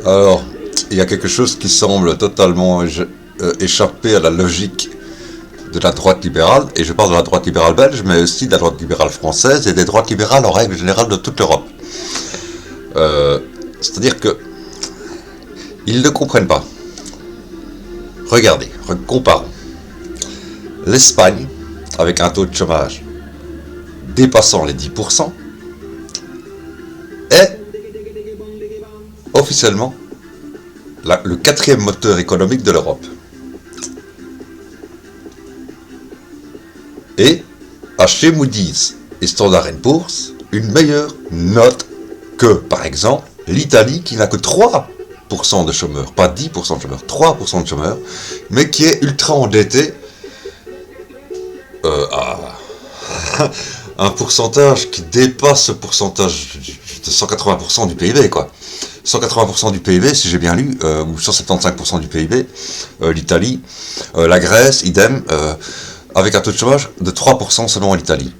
Alors, il y a quelque chose qui semble totalement échapper à la logique de la droite libérale, et je parle de la droite libérale belge, mais aussi de la droite libérale française et des droites libérales en règle générale de toute l'Europe. C'est-à-dire que ils ne comprennent pas. Regardez, comparons. L'Espagne, avec un taux de chômage dépassant les 10%, est officiellement le quatrième moteur économique de l'Europe. Et a chez Moody's et Standard & Poor's une meilleure note que, par exemple, l'Italie qui n'a que 3% de chômeurs, pas 10% de chômeurs, 3% de chômeurs, mais qui est ultra endettée à un pourcentage qui dépasse ce pourcentage de 180% du PIB, quoi. 180% du PIB, si j'ai bien lu, ou 175% du PIB, l'Italie, la Grèce, idem, avec un taux de chômage de 3% selon l'Italie.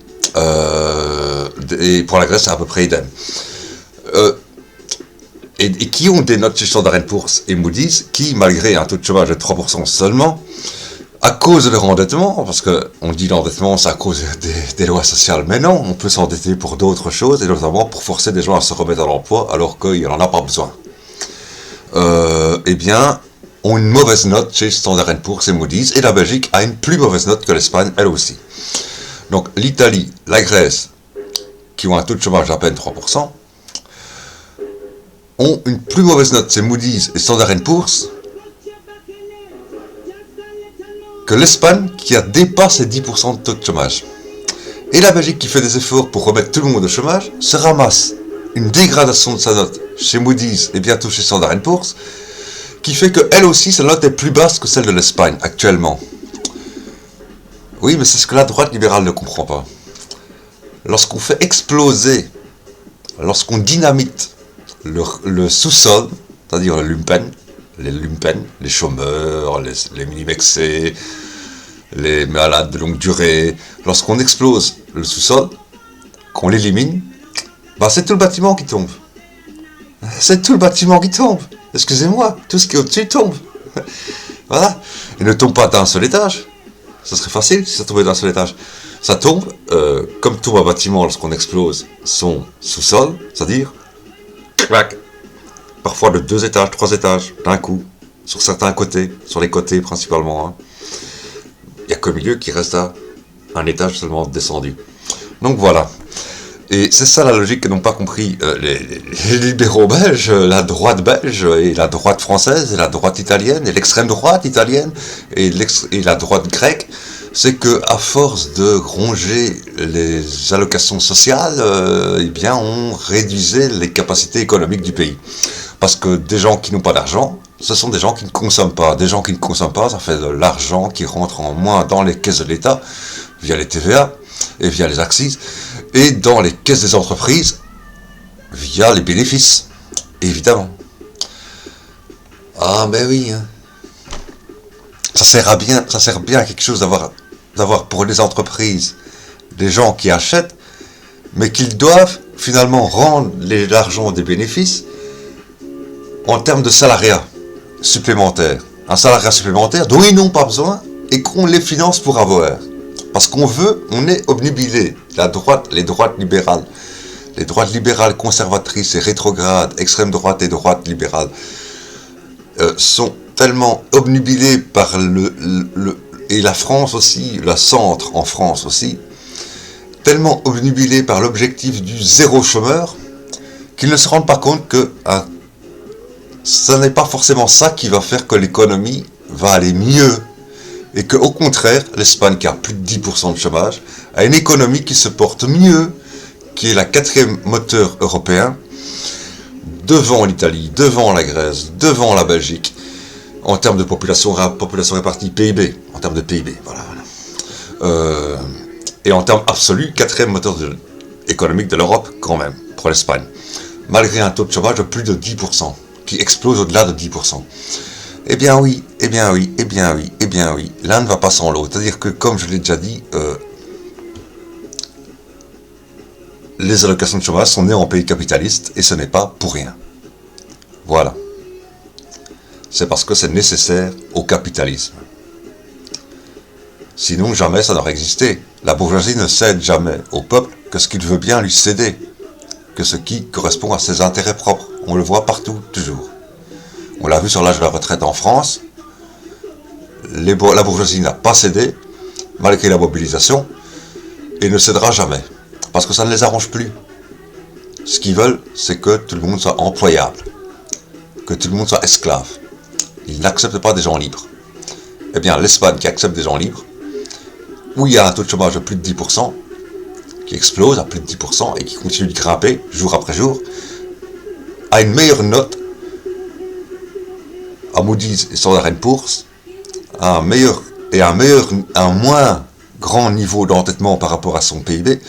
Et pour la Grèce, c'est à peu près idem. Et qui ont des notes chez Standard & Poor's et Moody's, qui, malgré un taux de chômage de 3% seulement, à cause de leur endettement, parce qu'on dit l'endettement c'est à cause des lois sociales, mais non, on peut s'endetter pour d'autres choses, et notamment pour forcer des gens à se remettre à l'emploi alors qu'il n'en a pas besoin. Eh bien, ont une mauvaise note chez Standard & Poor's et Moody's, et la Belgique a une plus mauvaise note que l'Espagne, elle aussi. Donc l'Italie, la Grèce, qui ont un taux de chômage d'à peine 3%, ont une plus mauvaise note chez Moody's et Standard & Poor's que l'Espagne qui a dépassé 10% de taux de chômage. Et la Belgique qui fait des efforts pour remettre tout le monde au chômage se ramasse une dégradation de sa note chez Moody's et bientôt chez Standard & Poor's qui fait que elle aussi sa note est plus basse que celle de l'Espagne actuellement. Oui, mais c'est ce que la droite libérale ne comprend pas. Lorsqu'on fait exploser, lorsqu'on dynamite le sous-sol, c'est-à-dire le lumpen, les chômeurs, les mini-vexés, les malades de longue durée, lorsqu'on explose le sous-sol, qu'on l'élimine, bah c'est tout le bâtiment qui tombe. C'est tout le bâtiment qui tombe. Excusez-moi, tout ce qui est au-dessus tombe. Voilà. Il ne tombe pas d'un seul étage. Ça serait facile si ça tombait d'un seul étage. Ça tombe, comme tout un bâtiment lorsqu'on explose son sous-sol, c'est-à-dire, crac, parfois de 2 étages, 3 étages, d'un coup, sur certains côtés, sur les côtés principalement. Hein. Il n'y a qu'au milieu qui reste à un étage seulement descendu. Donc voilà. Et c'est ça la logique que n'ont pas compris les libéraux belges, la droite belge, et la droite française, et la droite italienne, et l'extrême droite italienne, et la droite grecque. C'est que à force de ronger les allocations sociales, eh bien on réduisait les capacités économiques du pays. Parce que des gens qui n'ont pas d'argent, ce sont des gens qui ne consomment pas. Des gens qui ne consomment pas, ça fait de l'argent qui rentre en moins dans les caisses de l'État, via les TVA et via les accises, et dans les caisses des entreprises, via les bénéfices, évidemment. Ah ben oui, hein. Ça sert bien à quelque chose d'avoir pour les entreprises des gens qui achètent, mais qu'ils doivent finalement rendre l'argent des bénéfices en termes de salariat supplémentaire. Un salariat supplémentaire dont ils n'ont pas besoin et qu'on les finance pour avoir. Parce on est obnubilé. Les droites libérales conservatrices et rétrogrades, extrême droite et droite libérale, sont tellement obnubilés par et la France aussi, la centre en France aussi, tellement obnubilés par l'objectif du zéro chômeur, qu'ils ne se rendent pas compte que ce n'est pas forcément ça qui va faire que l'économie va aller mieux, et que au contraire, l'Espagne qui a plus de 10% de chômage, a une économie qui se porte mieux, qui est la 4e moteur européen, devant l'Italie, devant la Grèce, devant la Belgique, en termes de population répartie, PIB, en termes de PIB, voilà. Et en termes absolus, 4e moteur économique de l'Europe, quand même, pour l'Espagne. Malgré un taux de chômage de plus de 10%, qui explose au-delà de 10%. Eh bien oui, l'un ne va pas sans l'autre. C'est-à-dire que, comme je l'ai déjà dit, les allocations de chômage sont nées en pays capitaliste, et ce n'est pas pour rien. Voilà. C'est parce que c'est nécessaire au capitalisme. Sinon, jamais ça n'aurait existé. La bourgeoisie ne cède jamais au peuple que ce qu'il veut bien lui céder, que ce qui correspond à ses intérêts propres. On le voit partout, toujours. On l'a vu sur l'âge de la retraite en France. La bourgeoisie n'a pas cédé, malgré la mobilisation, et ne cédera jamais. Parce que ça ne les arrange plus. Ce qu'ils veulent, c'est que tout le monde soit employable, que tout le monde soit esclave. Ils n'acceptent pas des gens libres. Eh bien, l'Espagne qui accepte des gens libres, où il y a un taux de chômage de plus de 10%, qui explose à plus de 10% et qui continue de grimper jour après jour, a une meilleure note à Moody's et Standard & Poor's, un moins grand niveau d'endettement par rapport à son PIB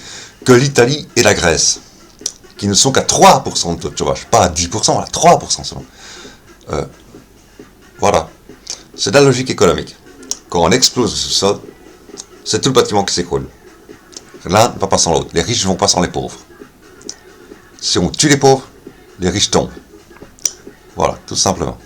que l'Italie et la Grèce, qui ne sont qu'à 3% de taux de chômage, pas à 10%, à 3% seulement. Voilà, c'est de la logique économique. Quand on explose le sous-sol, c'est tout le bâtiment qui s'écroule. L'un ne va pas sans l'autre. Les riches ne vont pas sans les pauvres. Si on tue les pauvres, les riches tombent. Voilà, tout simplement.